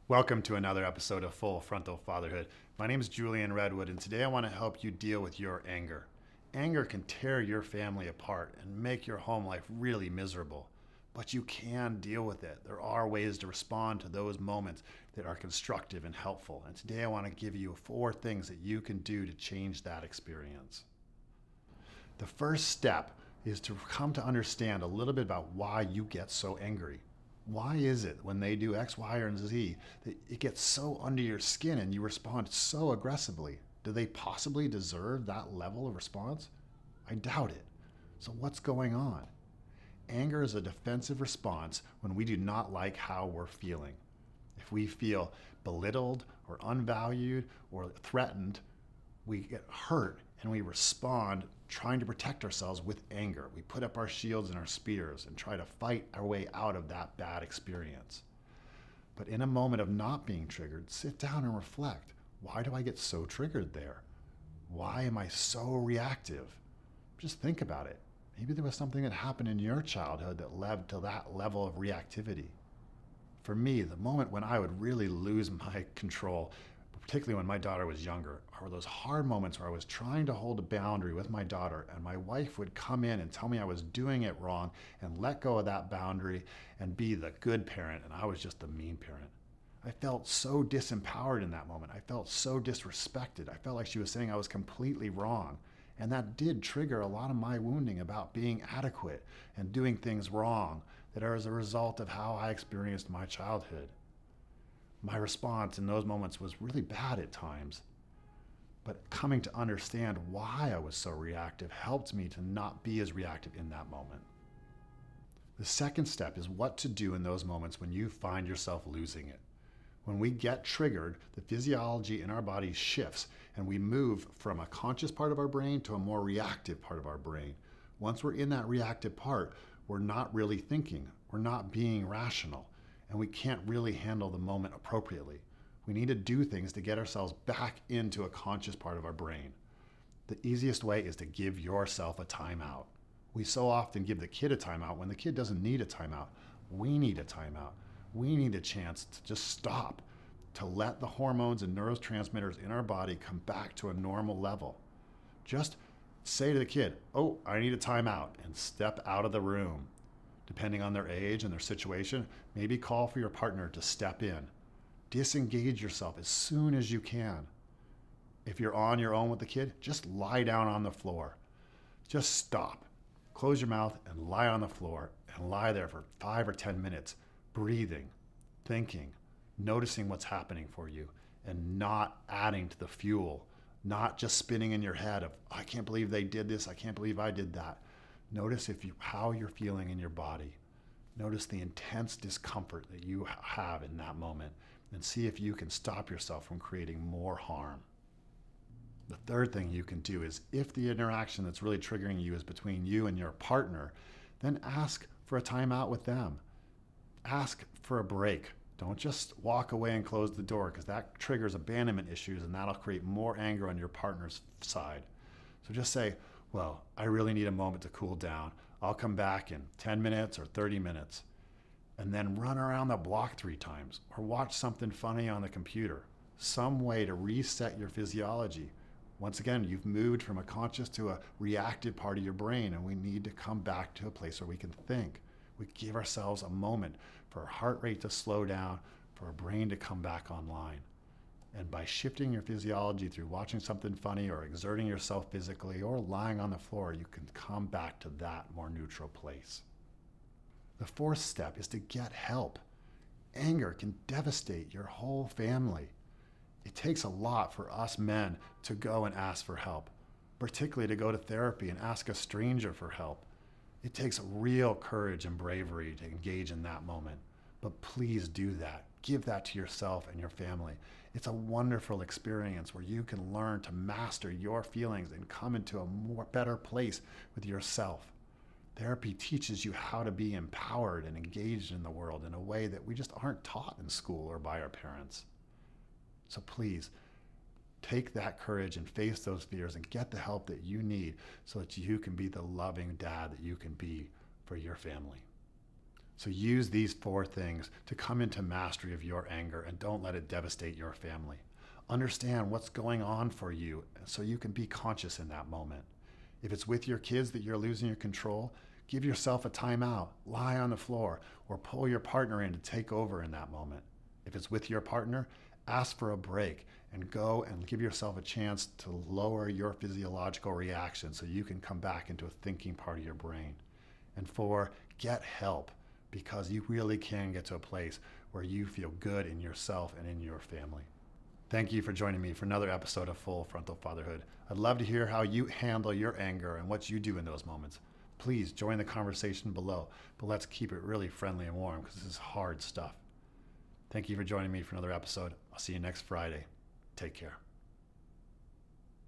Welcome to another episode of Full Frontal Fatherhood. My name is Julian Redwood, and today I want to help you deal with your anger. Anger can tear your family apart and make your home life really miserable, but you can deal with it. There are ways to respond to those moments that are constructive and helpful, and today I want to give you 4 things that you can do to change that experience. The first step is to come to understand a little bit about why you get so angry. Why is it when they do X, Y, or Z that it gets so under your skin and you respond so aggressively? Do they possibly deserve that level of response? I doubt it. So what's going on? Anger is a defensive response when we do not like how we're feeling. If we feel belittled or unvalued or threatened, we get hurt and we respond trying to protect ourselves with anger. We put up our shields and our spears and try to fight our way out of that bad experience. But in a moment of not being triggered, sit down and reflect. Why do I get so triggered there? Why am I so reactive? Just think about it. Maybe there was something that happened in your childhood that led to that level of reactivity. For me, the moment when I would really lose my control, particularly when my daughter was younger, are those hard moments where I was trying to hold a boundary with my daughter and my wife would come in and tell me I was doing it wrong and let go of that boundary and be the good parent, and I was just the mean parent. I felt so disempowered in that moment. I felt so disrespected. I felt like she was saying I was completely wrong. And that did trigger a lot of my wounding about being adequate and doing things wrong that are as a result of how I experienced my childhood. My response in those moments was really bad at times, but coming to understand why I was so reactive helped me to not be as reactive in that moment. The second step is what to do in those moments when you find yourself losing it. When we get triggered, the physiology in our body shifts and we move from a conscious part of our brain to a more reactive part of our brain. Once we're in that reactive part, we're not really thinking, we're not being rational, and we can't really handle the moment appropriately. We need to do things to get ourselves back into a conscious part of our brain. The easiest way is to give yourself a timeout. We so often give the kid a timeout when the kid doesn't need a timeout. We need a timeout. We need a chance to just stop, to let the hormones and neurotransmitters in our body come back to a normal level. Just say to the kid, "Oh, I need a timeout," and step out of the room. Depending on their age and their situation, maybe call for your partner to step in. Disengage yourself as soon as you can. If you're on your own with the kid, just lie down on the floor. Just stop. Close your mouth and lie on the floor and lie there for 5 or 10 minutes, breathing, thinking, noticing what's happening for you, and not adding to the fuel, not just spinning in your head of, "I can't believe they did this, I can't believe I did that." Notice how you're feeling in your body. Notice the intense discomfort that you have in that moment and see if you can stop yourself from creating more harm. The third thing you can do is if the interaction that's really triggering you is between you and your partner, then ask for a timeout with them. Ask for a break. Don't just walk away and close the door because that triggers abandonment issues and that'll create more anger on your partner's side. So just say, "Well, I really need a moment to cool down. I'll come back in 10 minutes or 30 minutes. And then run around the block 3 times or watch something funny on the computer. Some way to reset your physiology. Once again, you've moved from a conscious to a reactive part of your brain, and we need to come back to a place where we can think. We give ourselves a moment for our heart rate to slow down, for our brain to come back online. And by shifting your physiology through watching something funny or exerting yourself physically or lying on the floor, you can come back to that more neutral place. The fourth step is to get help. Anger can devastate your whole family. It takes a lot for us men to go and ask for help, particularly to go to therapy and ask a stranger for help. It takes real courage and bravery to engage in that moment. But please do that. Give that to yourself and your family. It's a wonderful experience where you can learn to master your feelings and come into a better place with yourself. Therapy teaches you how to be empowered and engaged in the world in a way that we just aren't taught in school or by our parents. So please, take that courage and face those fears and get the help that you need so that you can be the loving dad that you can be for your family. So use these 4 things to come into mastery of your anger and don't let it devastate your family. Understand what's going on for you so you can be conscious in that moment. If it's with your kids that you're losing your control, give yourself a timeout, lie on the floor, or pull your partner in to take over in that moment. If it's with your partner, ask for a break and go and give yourself a chance to lower your physiological reaction so you can come back into a thinking part of your brain. And 4, get help, because you really can get to a place where you feel good in yourself and in your family. Thank you for joining me for another episode of Full Frontal Fatherhood. I'd love to hear how you handle your anger and what you do in those moments. Please join the conversation below, but let's keep it really friendly and warm because this is hard stuff. Thank you for joining me for another episode. I'll see you next Friday. Take care.